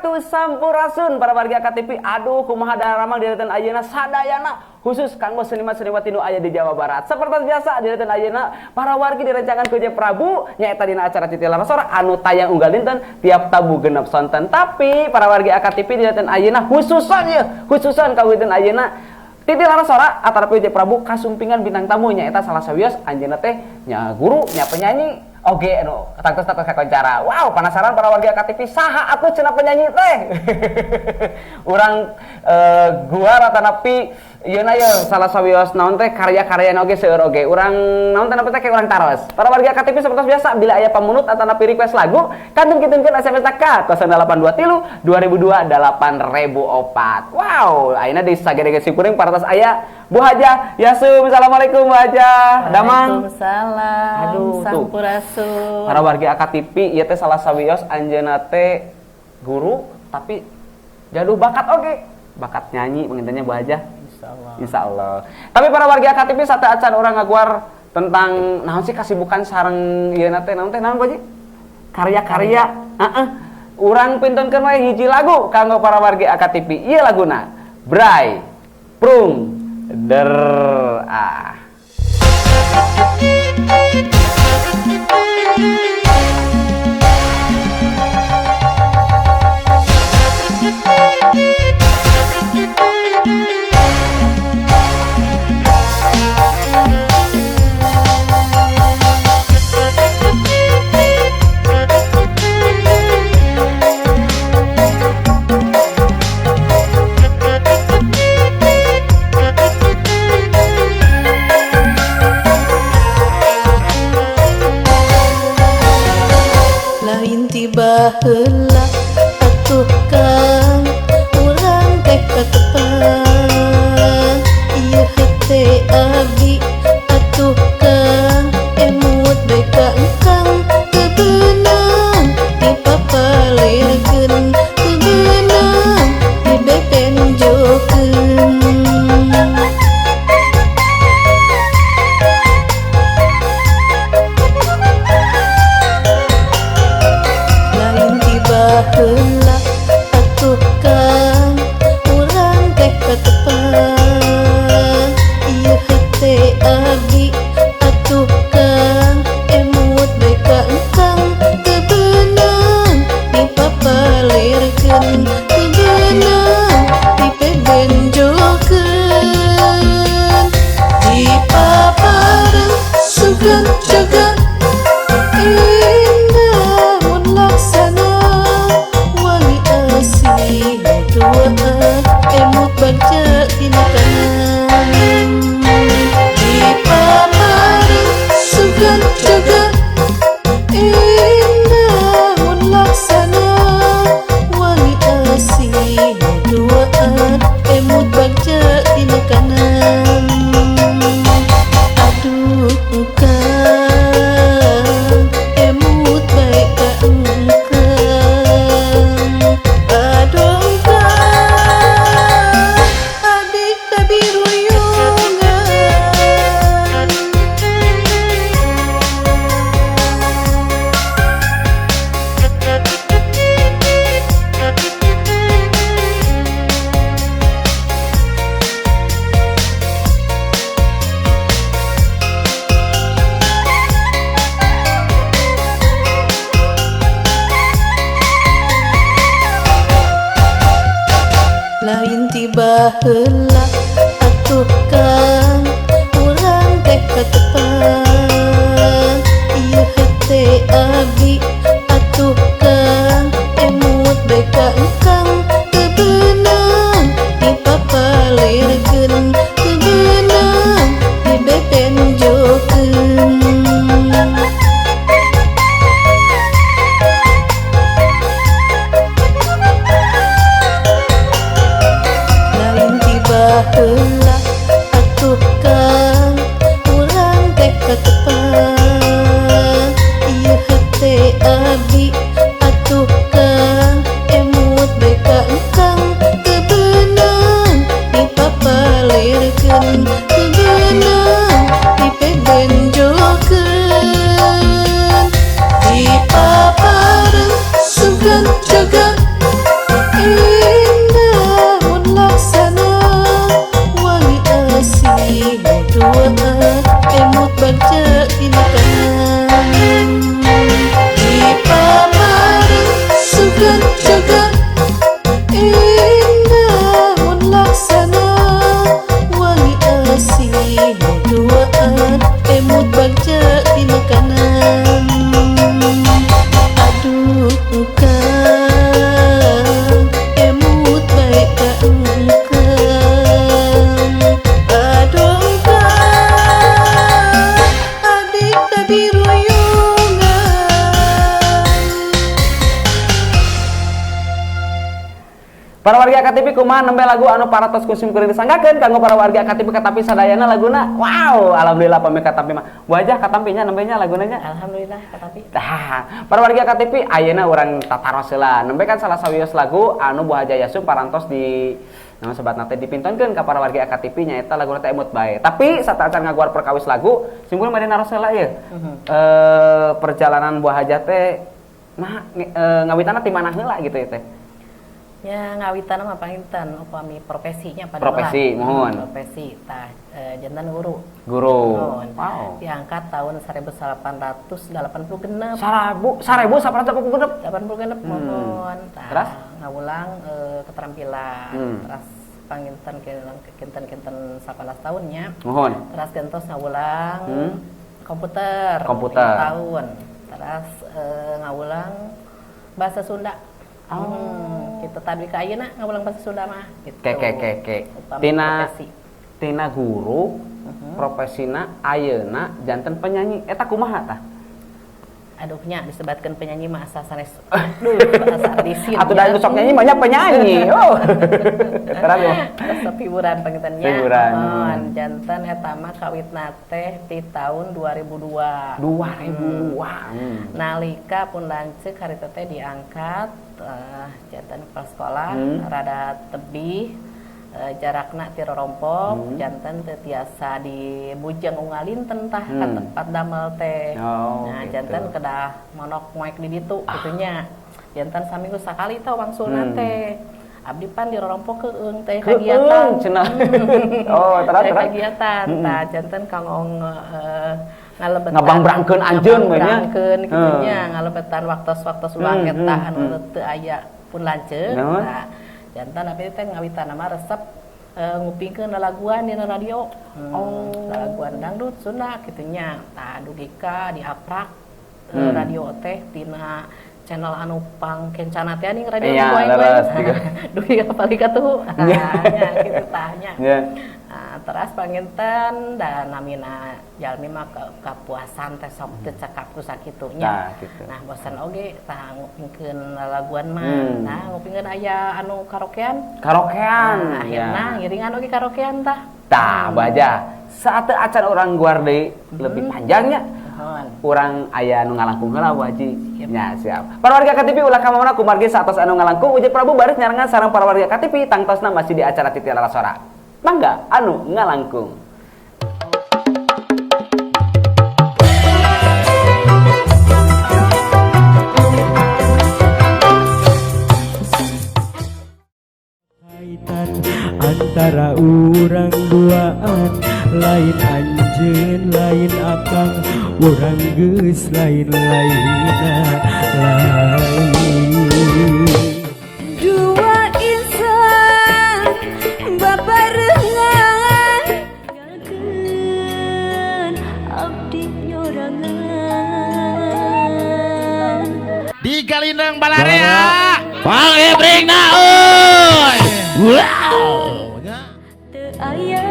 wabarakatuh. Sampurasun para warga KTP. Aduh kumaha daramang direuten ayeuna sadayana khusus kanggo seniman-seniman tinu aya di Jawa Barat. Seperti biasa direuten ayeuna para wargi direncangan ku J Prabu nyaeta dina acara Titilan Sora anu tayang unggal dinten tiap tabu genep sonten. Tapi para warga KTP direuten ayeuna khususan kawideun ayeuna Titilan Sora atarapi J Prabu kasumpingan bintang tamu nyaeta salah sawios anjeunna teh nya guru nya penyanyi. Oke, anu tangtos-tangtos kakoncara. Wow, penasaran para warga KTP saha atuh cenah penyanyi teh. Urang gua rata napi ieu na ye salah sawios naon teh karya-karyana oge seueur oge. Urang naon teh napi teh urang taros. Para warga KTP seperti biasa bila aya pamunut atau napi request lagu, kantun kitungkeun SMS ka 0823 2002 8004. Wow, ayeuna di sagede simkuring paratos aya Bu Haja Yasum. Assalamualaikum Bu Haja. Damang. Waalaikumsalam. Aduh, Sampurasun. para warga KTP ieu teh salah sawios anjeunna teh guru tapi jaduh bakat oge. Bakat nyanyi pengintennya Bu Haja. Insyaallah. Tapi para warga KTP sata acan orang ngaguar tentang naon sih kasibukan sareng ieu teh naon Bu Haji? Karya-karya. Urang pintenkeun we hiji lagu kanggo para warga KTP. Ieu laguna Bray Prung Der baheula atuh kang urang teh katepan ieu hete abdi atuh kang emut bae ka engkang teu beunang dipapalirkeun teu beunang dibebenjokeun. Baheula atuh kang urang teh katepan ieu hete abdi atuh kang emut bae ka engkang teu beunang dipapalirkeun teu beunang dipebenjokeun dipapareun sugan jaga emut baca tina kanan dipapareun sugan jaga indah mun laksana wangi asih duaan emut baca tina kanan aduh kang emut bae ka engkang aduh lain tiba heula atuh kang urang teh katepan ieu hete abdi atuh kang emut bae ka engkang teu beunang dipapalirkeun teu beunang dibebenjokeun. Baheula atuh kang urang teh katepan ieu hete abdi atuh kang emut bae ka engkang teu beunang dipapalirkeun teu beunang dipebenjokeun dipapareun sugan jaga Para warga KTP kumaha nembe lagu anu paratos kusim kuring disanggakeun kanggo para warga KTP Katapi sadayana laguna. Wow, alhamdulillah pami Katapi mah. Wajah Katampinya nembenya laguna nya. Alhamdulillah Katapi. Tah, para warga KTP ayeuna urang tataros heula. Nembe kan salah sawios lagu anu Bu Haja Yasum parantos di nama sobat nate dipintonkeun ka para warga KTP nyaeta laguna teh emut bae. Tapi sataacan ngaguar perkawis lagu, simpul made naros heula ieu. Perjalanan Bu Haja teh nah ngawitana ti manah heula gitu teh. Ya ngawitan mah panginten upami profesinya pada Profesi, mohon. Profesi tah jantan guru. Guru. Mohon. Wow. Diangkat tahun 1886. 1886. 86 mohon. Tah, Terus? ngawulang keterampilan. Terus panginten kinten 18 tahunnya. Mohon. Terus gentos ngawulang komputer. Komputer. 5 tahun. Terus ngawulang bahasa Sunda. Kita tadi ke ayeuna ngawulang bahasa Sunda mah gitu. Keke. Tina guru profesina ayeuna janten penyanyi eta kumaha tah? Aduh nya disebatkeun penyanyi mah asa sanes duh asa ardisin. Atuh da sok nyanyi banyak penyanyi. Oh. Terus hiburan pangintennya. Hiburan. Janten eta mah kawitna teh di tahun 2002. 2002. Nalika pun lanceuk harita teh diangkat janten kepala sekolah rada tebih jarakna ti rorompok janten teu tiasa di Bujang Ungalinten tah ka tempat damel teh. Nah gitu. janten kedah monok moek di ditu gitunya. Janten saminggu sakali teh wangsulna teh. Abdi pan di rorompok keung teh kagiatan. Oh, terus kagiatan. Tah janten kanggo ngalebetan ngabangrangkeun anjeun mah nya. Ngabangrangkeun gitunya ngalebetan waktos-waktos ulang eta anu teu aya pun lanceuk. Nah jantan tapi teh ngawitan mah resep ngupingkeun lalaguan di radio. Lalaguan dangdut Sunda gitunya. Tah dugika diaprak radio teh tina channel anu pangkencana teh ning radio goeng-goeng. Dugika palika tuh. Nya kitu tahnya. Terus panginten dan namina jalmi mah kapuasan teh sok teu cakap ku sakitunya. Nah bosan oge tah ngupingkeun lalaguan mah. Nah ngupingkeun aya anu karaokean. Nah, akhirna ngiringan oge karaokean tah. Tah baja saat teu acan urang guar deui lebih panjangnya. Urang aya anu ngalangkung heula Bu Haji. Nya siap. Para warga KTP ulah kamana kumargi satos anu ngalangkung Uji Prabu baris nyarengan sareng para warga KTP tangtosna masih di acara Titi Larasora. Mangga anu ngalangkung. Kaitan antara urang duaan lain anjeun lain akang urang geus lain-lainna lain. Dua insan babarengan nggalkeun abdi nyorangan di Galindang Balarea Bang Ebring naon wow teu aya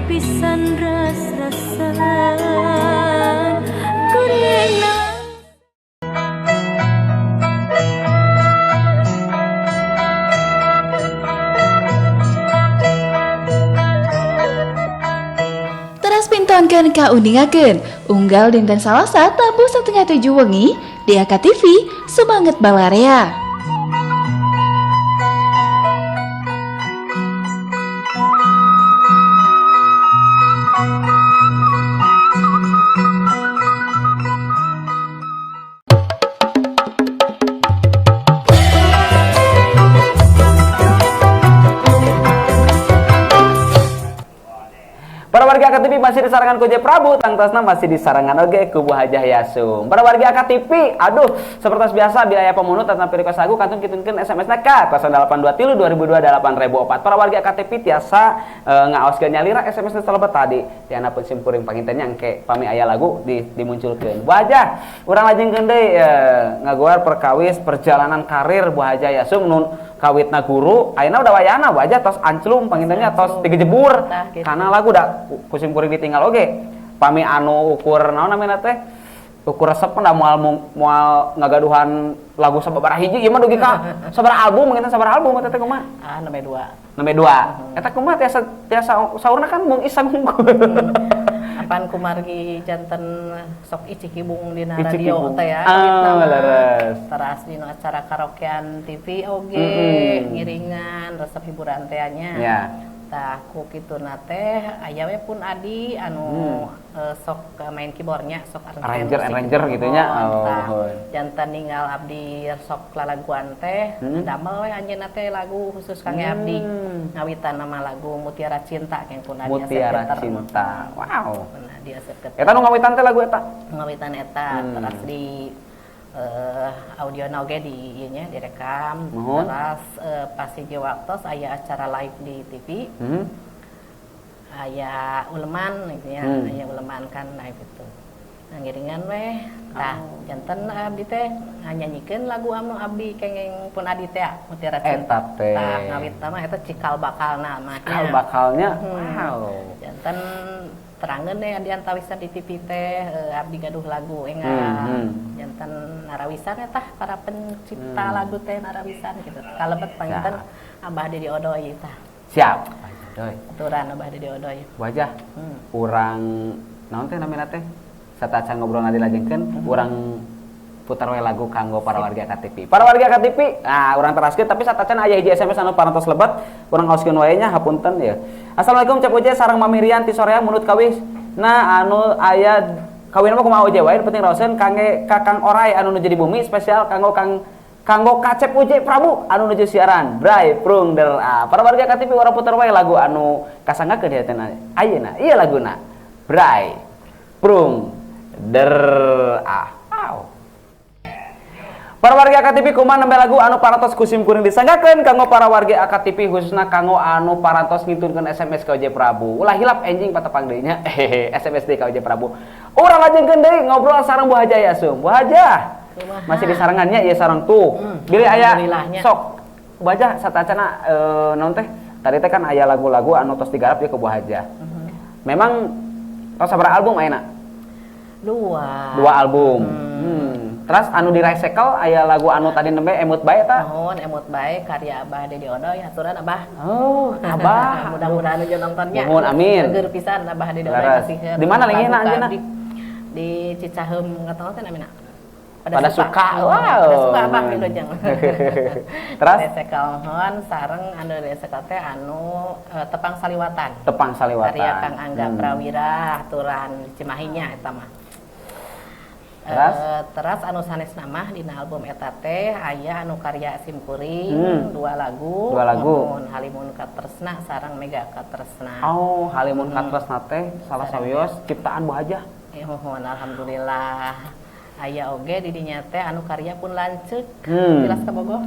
pisan ras-rasan kuringna. Teras pintonkeun kauningakeun unggal dinten Salasa tabuh 6.30 wengi di AKTV Sumanget Balarea. Para warga AKTP masih disarangan ku Uji Prabu, tangtosna masih disarangan oge ku Bu Haja Yasum. Para warga AKTP, aduh, seperti biasa biaya pemunut tentang piriko sagu kantong kitungkeun SMS-na ka 0823 2002 8004. Para warga AKTP tiasa ngaoskeun nyalira SMS-na salebet tadi. Tiana pun simpuring pangintennya engke pami aya lagu dimunculkeun. Bu Haja, urang lajengkeun deui ngaguar perkawis perjalanan karir Bu Haja Yasum nun kawitna guru, ayeuna udah wayana Bu Haja tos anclum pangintennya tos digejebur. Karena lagu da kusim kuring ditinggal oge. Pami anu ukur naon namina teh? ukur resep pun moal ngagaduhan lagu sabaraha hiji ieu mah dugi ka sabaraha album ngeunta sabaraha album eta teh kumaha? Nembe 2. Eta kumaha tiasa saurna kan mung isam unggul. Apaan kumargi janten sok icik ibung dina Icik radio ibung. teh ya. Leres. Teras dina acara karaokean TV oge ngiringan resep hiburan teh nya. Ya. Tah ku kituna teh aya we pun adi anu sok main keyboardnya sok Arranger gitu nya. Oh. Janten ninggal abdi sok lalaguan teh damel we anjeunna teh lagu khusus kangge abdi. Ngawitan nama lagu Mutiara Cinta keng pun adi Mutiara Cinta. Wow. Nah, dia seketer. Eta nu ngawitan teh lagu eta. Ngawitan eta teras di audio oge di ieu nya direkam. Teras pas hiji waktos aya acara live di TV. Aya uleman gitu ya, aya uleman kan live itu. Nah, ngiringan weh. Tah, janten abdi teh nganyanyikeun lagu anu abdi kenging pun adi teh Mutiara Cinta. Eta teh. Tah ngawit mah eta cikal bakalna mah. Cikal bakalnya. Wow. Janten terangkeun deh adi antawisan di TV teh abdi gaduh lagu enggak janten narawisan eta para pencipta lagu teh narawisan gitu kalebet panginten Abah Didi Odoy tah Siap. Odoy. aturan Abah Didi Odoy Wajah urang naon teh namina teh satacan ngobrol ngadilajengkeun urang putar we lagu kanggo para warga KTP. Para warga KTP, nah urang teraskeun tapi satacan aya hiji SMS anu parantos lebat, urang ngaoskeun wae nya hapunten ya. Assalamualaikum Cep Oje sareng Mamirian ti soreang munut kawis. Nah anu aya kawin mah kumaha Oje wae penting raoseun kangge Kakang Oray anu nuju di bumi spesial kanggo Kacep Oje Prabu anu nuju siaran. Bray prung der. Para warga KTP urang putar wae lagu anu kasanggakeun di hatena ayeuna. Ieu laguna. Bray prung der. Wow. Para warga AKTV kumaha nembe lagu anu parantos kusim kuring disanggakeun kanggo para warga AKTV khususna kanggo anu parantos ngitunkeun SMS ka Oje Prabu. Ulah hilap enjing patepang deui nya. SMS deui ka Oje Prabu. Urang lajengkeun deui ngobrol sareng Bu Haja Yasum. Bu Haja. Masih di sarangannya ieu sareng tuh. Bilih aya sok. Bu Haja satacana naon teh? Tadi teh kan aya lagu-lagu anu tos digarap ieu ke Bu Haja. Memang tos sabaraha album ayeuna? 2 album. Terus anu di recycle aya lagu anu tadi nembe emut bae ta? Mohon emut bae karya Abah Didi Odoy aturan Abah. Oh, Abah. Mudah-mudahan anu nontonnya. Mohon amin. Geger pisan Abah Didi Odoy kasihkeun. Di mana leungitna anjeunna? Di Cicaheum ngatahu teh namina. Pada suka. Wow. Pada suka Abah wilujeng. Terus recycle mohon sareng anu recycle teh anu Tepang Saliwatan. Tepang Saliwatan. Karya Kang Angga Prawira aturan Cimahinya eta mah. Teras anu sanes nama dina album eta teh aya anu karya Simkuring 2 lagu Mohon Halimun Katresna sareng Mega Katresna. Oh, Halimun Katresna teh salah sawios ciptaan Bu Haja. Mohon alhamdulillah. Aya oge di dinya teh anu karya pun lanceuk. Jelas ka bogoh.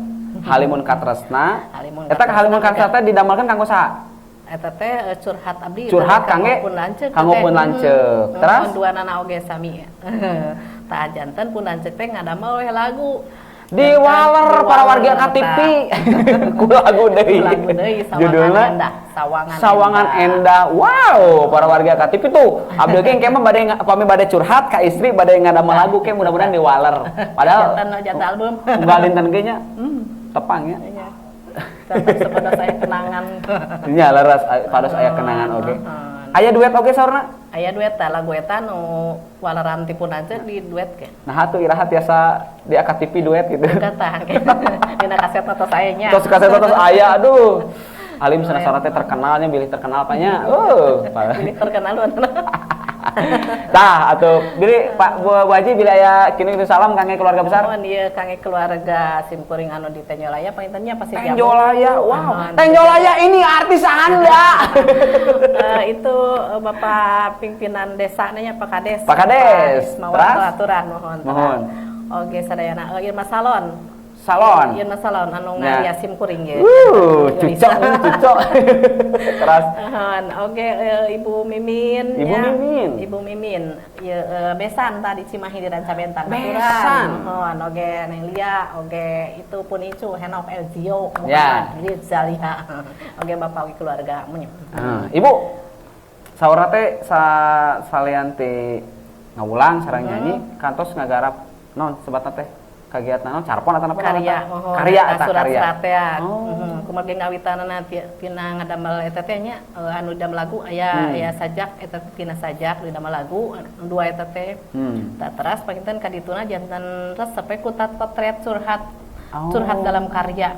Halimun Katresna. Eta Halimun Katresna teh didamelkeun kanggo saha? Eta teh curhat abdi. Curhat kangge pun lanceuk. Kanggo pun lanceuk. Terus duanana oge sami. Tah janten pun lanceuk teh ngadamel we lagu. Di Waler para warga KTP. Ku lagu deui. Judulna Sawangan Endah. Wow, para warga KTP tuh. Abdul ge engke mah bade curhat ka istri, bade ngadamel lagu ke mudah-mudahan di Waler. Padahal janten album. Unggal dinten ge nya. Tepang ya. Sepados aya kenangan. Nya leres pados aya kenangan oge. Aya duet oge saurna? Aya duet lagu eta nu waleran tipun aja di duet ke. Nah atuh iraha tiasa di AKTV duet gitu. Kata dina kaset tos aya nya. Tos kaset tos aya aduh. Halim sana teh terkenalnya bilih terkenal apanya. Bilih terkenal lu. Tah atuh bilih Pak Bu Haji bilih aya kieu kitu salam kangge keluarga besar. Mohon ieu kangge keluarga Simkuring anu di Tenjolaya pangintennya pasti diambil. Tenjolaya. Wow. Tenjolaya ini artis Anda. Itu Bapak pimpinan desanya Pak Kades. Pak Kades. Mawar aturan mohon. Mohon. Oke sadayana Irma Salon. Irma Salon anu ngaria Simkuring ge. Cucok. Terus oke Ibu Mimin. Ibu Mimin. Ieu besan tadi Cimahi di Rancabentang. Besan. Mohon oge Neng Lia, oge itu pun icu Henok Elzio, Ya. Rizaliha. Oge Bapak keluarga. Ibu saura teh salian ti ngawulang sareng nyanyi kantos ngagarap naon sebatna teh kagiatan naon carpon atau apa karya karya eta karya surat-surat teh kumaha ngawitanana tina ngadamel eta teh nya anu dam lagu aya sajak eta tina sajak di damel lagu dua eta teh tak teras pakinten ka dituna jantan resep ku potret curhat dalam karya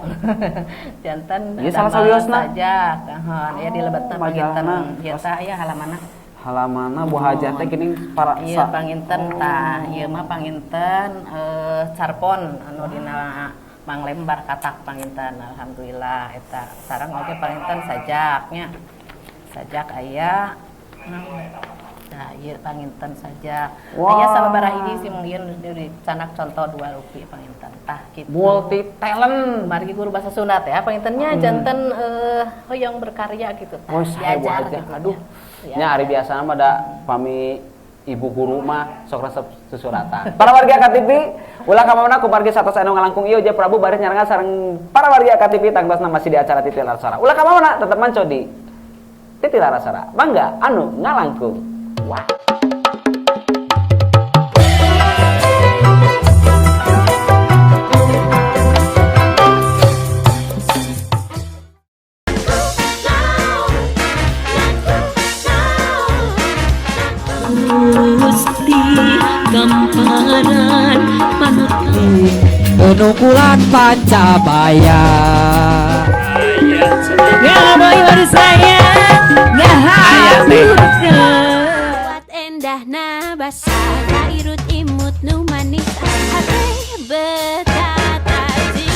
jantan ieu salah sawiosna sajak ya dilebetna pakinten eta aya halamanna buah hajah teh geuning para iya panginten tah ieu mah panginten carpon anu dina manglembar katak panginten alhamdulillah eta sareng oge panginten sajaknya sajak aya nah ieu panginten sajak aya sababaraha hiji sih mungkin di canak contoh 2 rupi panginten tah kitu multi talent margi guru bahasa Sunda teh pangintennya janten hoyong berkarya gitu tah diajar gitu aduh nya hari biasa mah da pami ibu guru mah sok resep susuratan. Para warga KTV, ulah kamana ku margi satos anu ngalangkung ieu je Prabu bari nyarengan sareng para warga KTV tangtosna masih di acara Titi Larasara. Ulah kamana tetep manco di Titi Larasara. Mangga anu ngalangkung. Wah. Gamparan panutan penukulan Pancabaya ngaboy bersaya buat endah na basa kairut imut nu manis hate betataji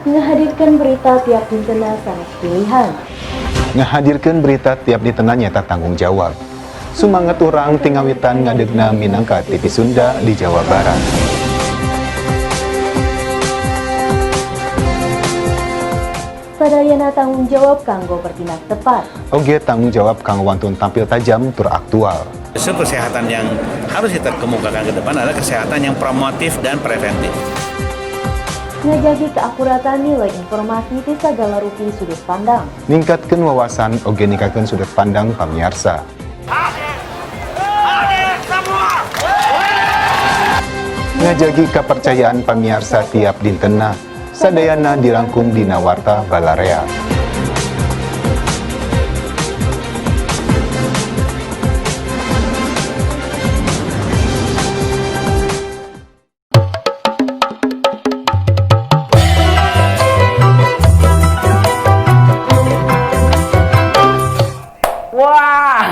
Menghadirkan berita tiap dinten sanes pilihan. Ngahadirkeun berita tiap dinten nyata tanggung jawab. Sumanget urang tingawitan ngadegna minangka TV Sunda di Jawa Barat. Sadayana tanggung jawab kanggo bertindak tepat. Oge tanggung jawab kanggo wantun tampil tajam tur aktual. Kesehatan yang harus kita kemukakan ke depan adalah kesehatan yang promotif dan preventif. Ngajagi keakuratan nilai informasi di segala rupi sudut pandang. Ningkatkeun wawasan oge ningkatkeun sudut pandang pamiarsa. Ngajagi kepercayaan pamiarsa tiap dintenna. Sadayana dirangkum dina warta Balarea.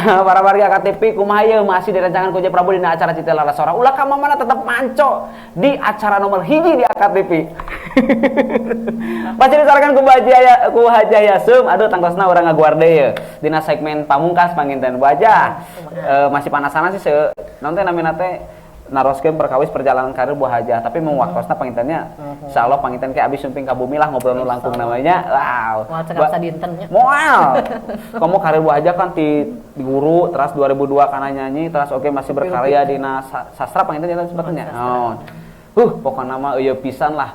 Para warga KTV kumaha ieu masih dirancangan ku Prabu dina acara Titi Larasara. Ulah ka mamana tetep manco di acara nomor hiji di KTV. Masih disarankan ku Haji Yasum, aduh tangtosna urang ngaguarde ye dina segmen pamungkas panginten wajah. Masih panasaran sih nonton namina teh naroskeun perkawis perjalanan karir buah hajah tapi mau waktosna pangintennya insyaallah panginten ke abis sumping ka bumi lah ngobrol nu langkung namanya wow moal cekap sadinten nya moal kamu karir buah hajah kan di guru terus 2002 kana nyanyi terus oke masih berkarya dina sastra panginten eta sebetulnya pokokna mah eueuh pisan lah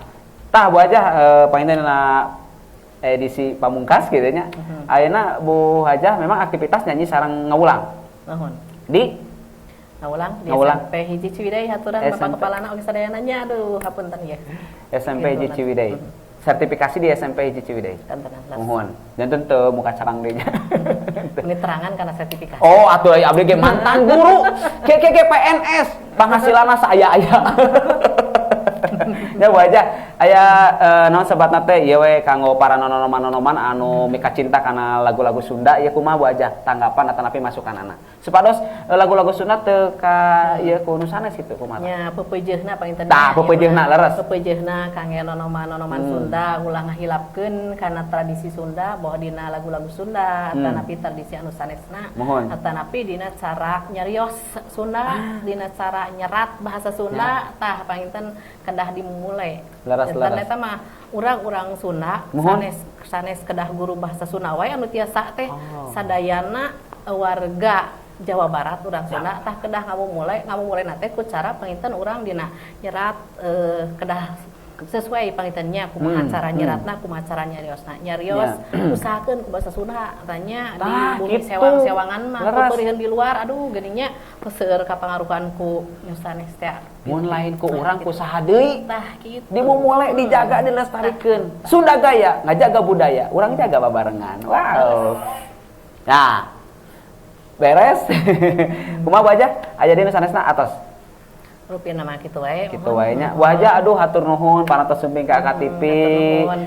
tah buah hajah panginten dina edisi pamungkas kitu nya ayeuna Bu Hajah memang aktivitas nyanyi sareng ngawulang di Ngawulang di SMP hiji Ciwidey haturan Bapak Kepalana oge sadayana nya aduh hapunten ya. SMP hiji Ciwidey. Sertifikasi di SMP hiji Ciwidey. Mohon. Dan tentu muka carang deui nya. Ini terangan karena sertifikasi. Oh, atuh abdi ge mantan guru. PNS. Penghasilanna saaya-aya. Ya wajah aya naon sebatna teh ieu we kanggo para nonoman-nonoman anu mika cinta kana lagu-lagu Sunda ieu kumaha Bu Ajah tanggapan atanapi masukanana. Supados lagu-lagu Sunda teu ka ieu ku nu sanes kitu kumaha. Nya peupeujeuhna panginten. Tah peupeujeuhna leres. Peupeujeuhna kangge nonoman-nonoman Sunda ulah ngahilapkeun kana tradisi Sunda bahwa dina lagu-lagu Sunda atanapi tradisi anu sanesna. Atanapi dina cara nyarios Sunda, dina cara nyerat bahasa Sunda tah panginten kedah dimulai. Leres. Eta mah urang-urang Sunda sanes kedah guru bahasa Sunda wae anu tiasa teh sadayana warga Jawa Barat urang Sunda tah kedah ngamumule na teh ku cara panginten urang dina nyerat kedah sesuai pangitannya kumaha cara nyeratna kumaha cara nyariosna nyarios usahakeun ku basa Sunda tanya di bumi gitu. sewang-sewangan mah Leres. kupeurieun di luar aduh geuninnya seueur kapangaruhan ku nyusanes teh Mun lain ku urang ku saha deui tah kitu dimulai dijaga dilestarikeun. Sunda gaya ngajaga budaya, urang jaga babarengan. Wow. Nah. Beres. Kumaha Bu Haja? Aya di nu sanesna atos. rupina mah kitu wae Gitu wae nya. Bu Haja aduh hatur nuhun parantos sumping ka KTP.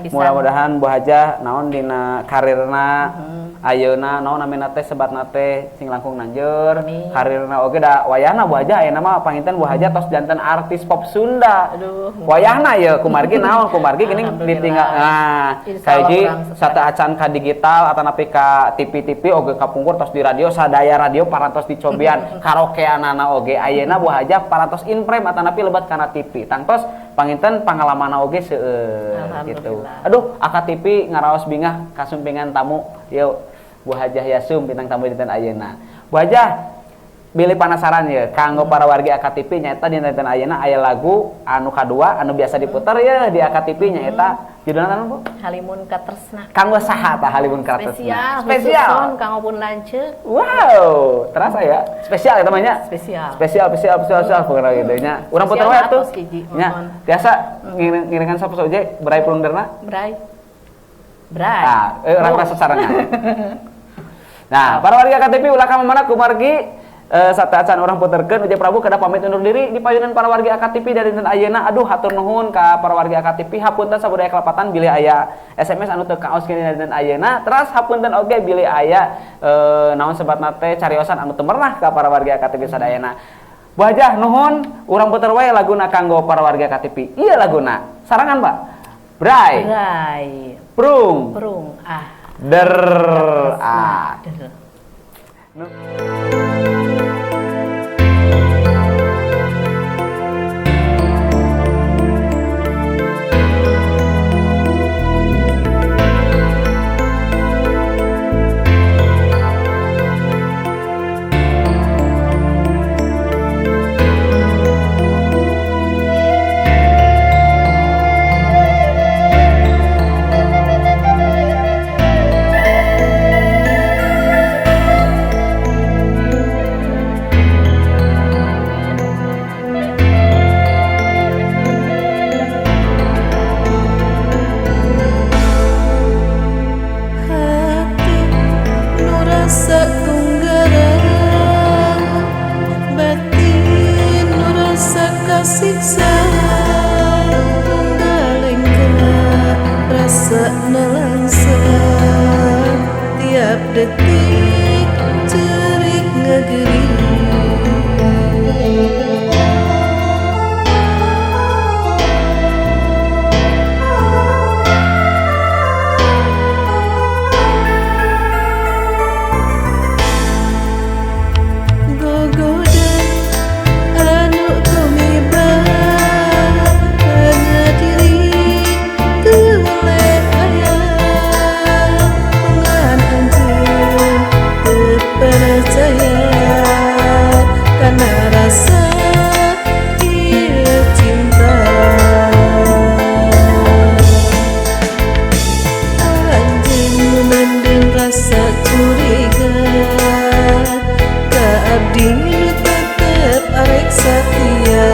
Mudah-mudahan Bu Haja naon dina karirna ayeuna naon namina teh sebatna teh sing langkung nanjeur. Karirna oge da wayahna Bu Haja ayeuna mah panginten Bu Haja tos janten artis pop Sunda. Aduh. Wayahna ye kumargi naon kumargi geuning ditinggal nah kahiji sata acan ka digital atanapi ka TV-TV oge kapungkur tos di radio sadaya radio parantos dicobian karaokeanana oge ayeuna Bu Haja parantos imprem atanapi lebat kana TV tangtos panginten pangalamanna oge seueur gitu. Aduh AKTV ngaraos bingah kasumpingan tamu yeuh Bu Hajah Yasum bintang tamu dinten ayeuna. Bu Hajah bilih penasaran ya kanggo para wargi AKTV nyaeta di dinten ayeuna aya lagu anu kadua anu biasa diputer ya di AKTV nyaeta judulna naon Bu? Halimun Katresna. Kanggo saha tah Halimun Katresna? Spesial kanggo pun lanceuk. Wow, terasa ya. Spesial eta mah nya. Spesial Pokona gitu nya. Urang puter wae atuh. Nya, biasa ngiringan sapa saja berai pelunderna? Bray. Nah, urang rasa sarangan. Nah, para warga KTP ulah ka mana kumargi sataacan orang puterkeun Ujay Prabu kada pamit undur diri di payunan para warga AKTP dari dinten ayeuna. Aduh hatur nuhun ka para warga AKTP hapunten sabudaya kelapatan bilih aya SMS anu teu kaos kini dinten ayeuna. Teras hapunten oge bilih aya naon sebatna teh cariosan anu teu pernah ka para warga AKTP sadayana. Bu Hajah nuhun urang puter wae laguna kanggo para warga AKTP. Ieu laguna. Sarangan Pak. Bray. Prung. Der. Hati nu rasa tunggarang, batin nu rasa kasiksa, tunggalengkeuna rasa nelangsa, tiap detik cerik ngageri. Gogodan anu kumibah kana diri geuleh aya ngan anjeun teu percaya kana rasa ieu cinta anjeun mending rasa curiga ka abdi nu tetep arek satia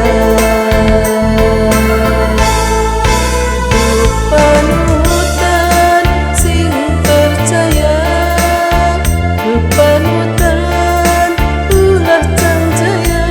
panutan sing percaya panutan ulah can jaya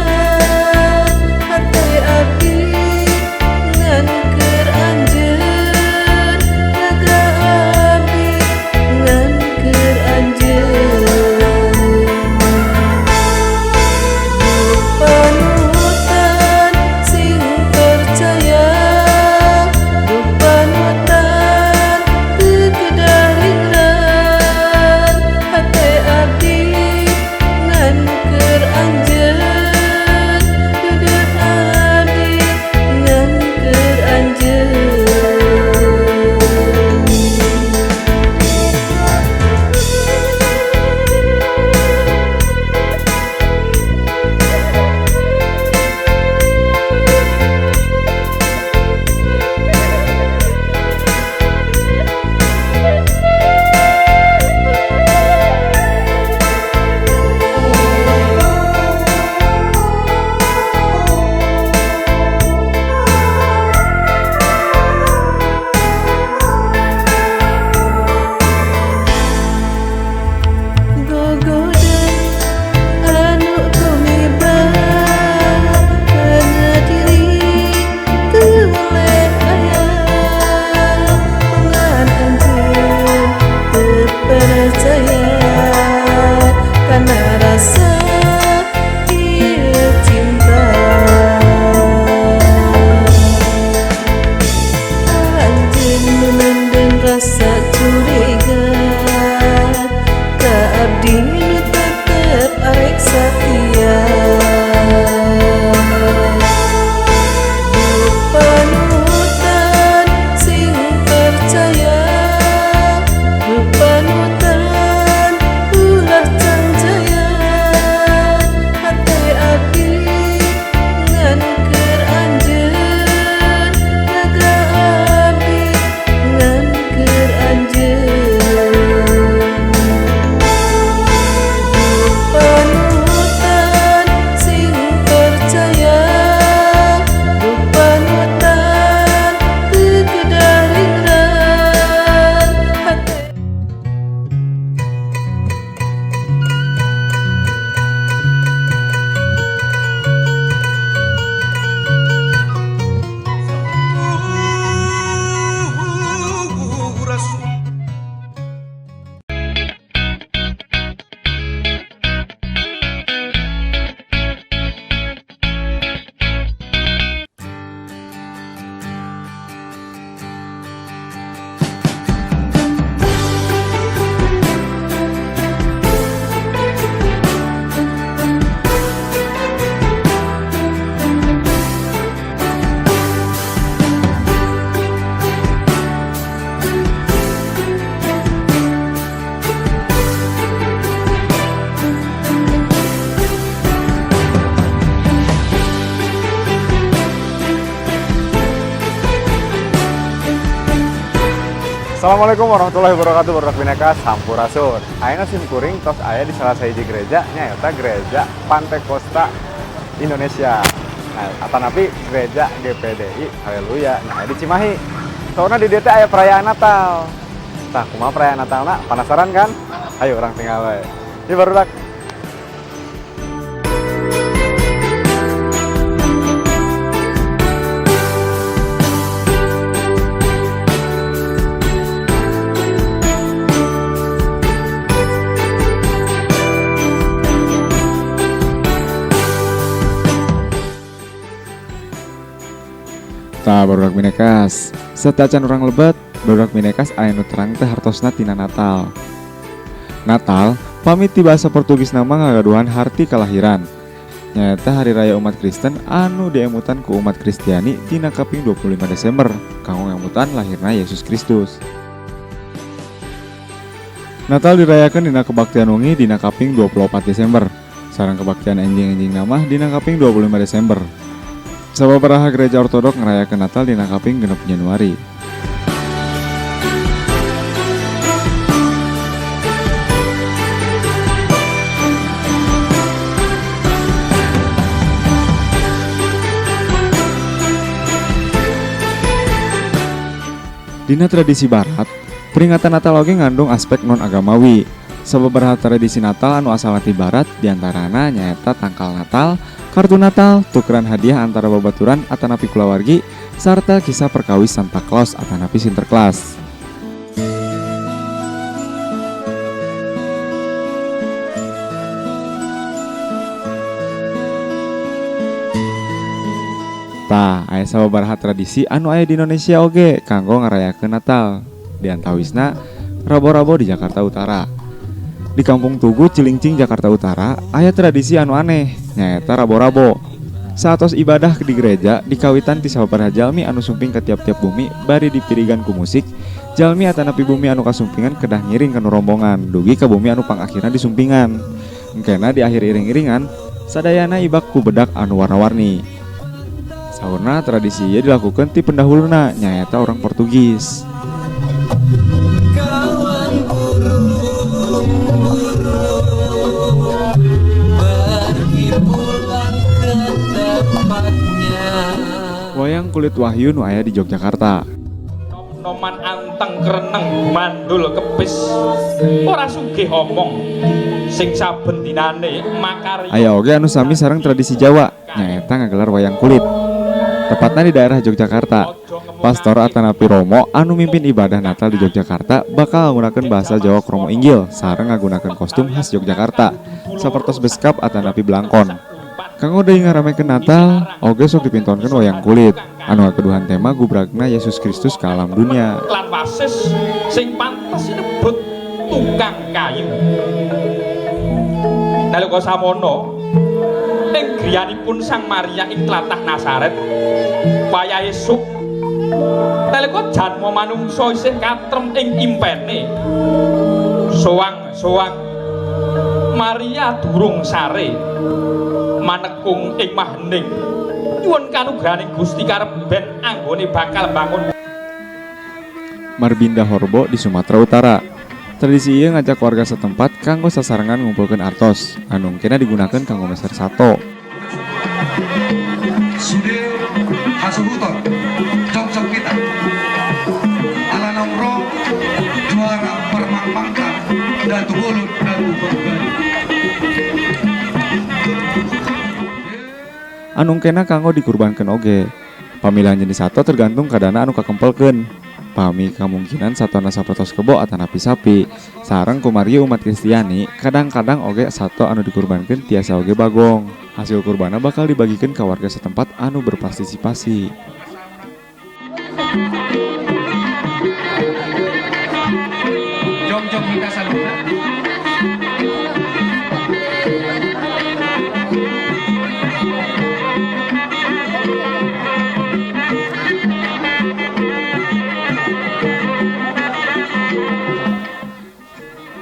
Assalamualaikum warahmatullahi wabarakatuh. Barudak Bineka Sampurasun. Ayeuna sim kuring tos aya di salah sahiji gereja nyaeta Gereja Pantekosta Indonesia. Nah, atanapi Gereja GPDI Haleluya. Nah, di Cimahi. Soalnya di dieu teh aya perayaan Natal. Tah, kumaha perayaan Natalna? Penasaran kan? Ayo orang tinggal we. Ieu barudak. Barudak Minekas, setacan orang lebat, barudak Minekas aya nu terang teh hartosna tina Natal. Natal, pamit ti bahasa Portugis nama ngagaduhan harti kalahiran. Nyaeta hari raya umat Kristen anu diemutan ku umat Kristiani tina kaping 25 Desember, kanggo ngamutan lahirna Yesus Kristus. Natal dirayakan dina kebaktian wengi dina kaping 24 Desember, sareng kebaktian enjing-enjing nama dina kaping 25 Desember. Sababaraha gereja ortodok ngerayakeun Natal dina kaping 6 Januari. Dina tradisi barat, peringatan Natal oge ngandung aspek non-agamawi. Sababaraha tradisi Natal anu asal ti barat diantarana nyaeta tangkal Natal, kartu Natal, tukeran hadiah antara babaturan atanapi kulawargi, serta kisah perkawis Santa Claus atanapi Sinterklas. Tah, aya sababaraha tradisi anu aya di Indonesia oge kanggo ngarayakeun Natal. Di antawisna rabo-rabo di Jakarta Utara. Di Kampung Tugu, Cilincing, Jakarta Utara, aya tradisi anu aneh, nyaeta rabo-rabo. Saatos ibadah di gereja, dikawitan ti sababaraha jalmi anu sumping ke tiap-tiap bumi, bari dipirigan ku musik, jalmi atanapi bumi anu kasumpingan kedah ngiring kanu rombongan, dugi ka bumi anu pangakhirna disumpingan. Engkena di akhir iring-iringan, sadayana ibak ku bedak anu warna-warni. Saurna tradisi ieu dilakukeun ti pendahuluna, nyaeta orang Portugis. Wayang kulit wahyu nu aya di Yogyakarta. Noman anteng kereneng mandul kepis ora sugih omong sing saben dinane makarya. Aya oge anu sami sareng tradisi Jawa, nyaeta ngagelar wayang kulit. Tepatna di daerah Yogyakarta. Pastor atanapi Romo anu mimpin ibadah Natal di Yogyakarta bakal nggunakeun bahasa Jawa kromo inggil sareng ngagunakeun kostum khas Yogyakarta sapertos beskap atanapi blangkon. Kanggo deui ngaramekeun Natal, oge sok dipintonkeun wayang kulit anu kaduhan tema gubragna Yesus Kristus ka alam dunia. Lan wasis sing pantes disebut tukang kayu. Nalika samono ing griyanipun Sang Maria ing tlatah Nazaret, wayah esuk nalika janma manungsa isih katrem ing impene, soang-soang Maria durung sare manekung ing mahening nyuwun kanugrahaning Gusti karep ben anggone bakal bangun. Marbinda Horbo di Sumatera Utara. Tradisi ieu ngajak warga setempat kanggo sasarengan ngumpulkeun artos anu kena digunakeun kanggo meser sato. Sude hasubuton cocok kita ala nongkrong juara permangpangka datu bulut datu bergani. Anu kena kanggo dikurbankeun oge. Pamilihan jenis sato tergantung kadana anu kakempelkeun. Pami kemungkinan satona sapertos kebo atanapi sapi. Sareng kumaria umat Kristiani, kadang-kadang oge sato anu dikurbankeun tiasa oge bagong. Hasil kurbana bakal dibagikeun ka warga setempat anu berpartisipasi. Jom-jom kita saluna.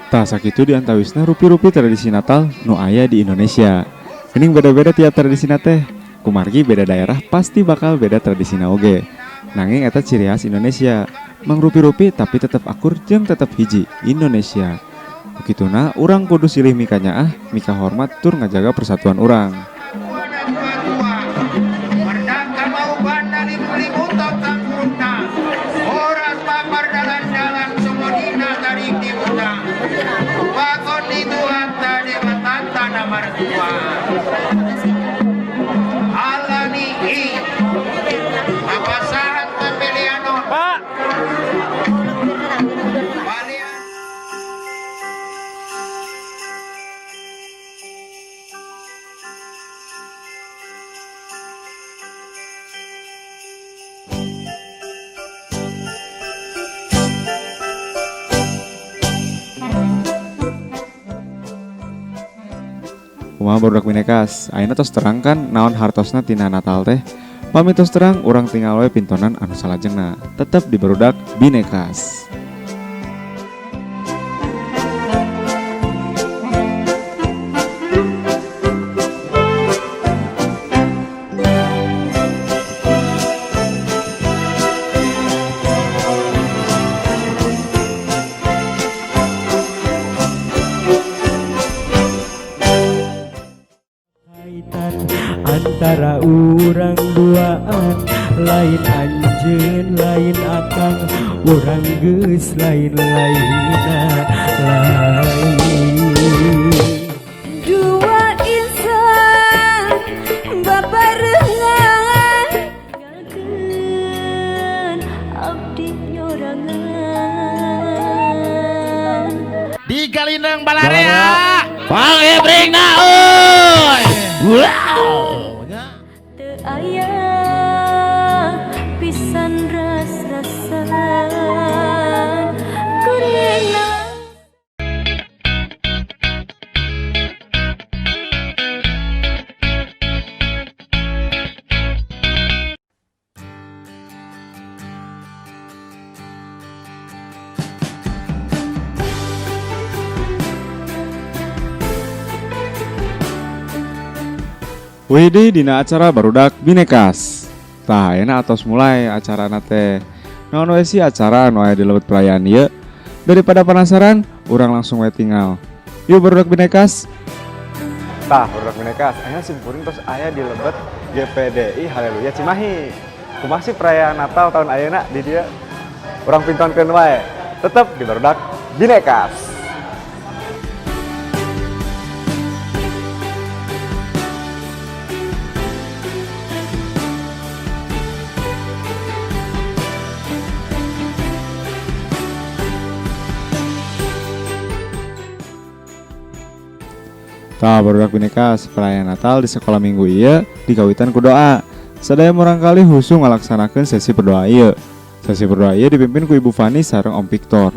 Tah sakitu diantawisna rupi-rupi tradisi Natal nu aya di Indonesia. Geuning beda-beda tiap tradisina teh. Kumargi beda daerah pasti bakal beda tradisina oge. Nanging eta ciri khas Indonesia, mangrupi-rupi tapi tetap akur jeung tetap hiji Indonesia. Begituna urang kudu silih mika nyaah, mika hormat tur ngajaga persatuan urang. Kumaha barudak Binekas, ayeuna tos terang kan naon hartosna tina Natal teh. Pami tos terang urang tinggal we pintonan anu salajengna. Tetep di barudak Binekas. Antara urang duaan, lain anjeun lain akang, urang geus lain-lainna lain. Dua insan babarengan galkeun abdi nyorangan. Di Galindang Balarea, Pang Ebring Naoy. Wow. Teu aya pisan ras-rasan kuringna. Widi dina acara barudak Binekas. Tah ayeuna atos mulai acara teh. Naon we sih acara anu aya di leuweut perayaan ieu? Daripada penasaran, urang langsung we tinggal. Yuk barudak Binekas. Tah barudak Binekas, ayeuna simpuring tos aya di lebet GPDI Haleluya Cimahi. Kumaha sih perayaan Natal tahun ayeuna di dieu? Urang pintonkeun wae. Tetep di barudak Binekas. Tah barudak Binekas, perayaan Natal di sekolah minggu ieu dikawitan ku doa. Sadaya murangkali husu ngalaksanakeun sesi berdoa ieu. Sesi berdoa ieu dipimpin ku Ibu Fani sareng Om Victor.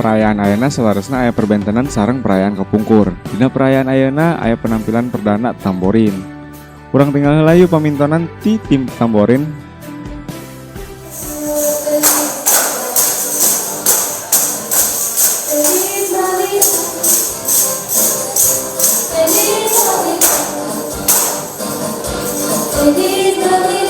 Perayaan ayeuna selaresna aya perbentenan sareng perayaan kapungkur. Dina perayaan ayeuna aya penampilan perdana tamborin. Urang tinggal heula yeuh pamintonan ti tim tamborin. Amin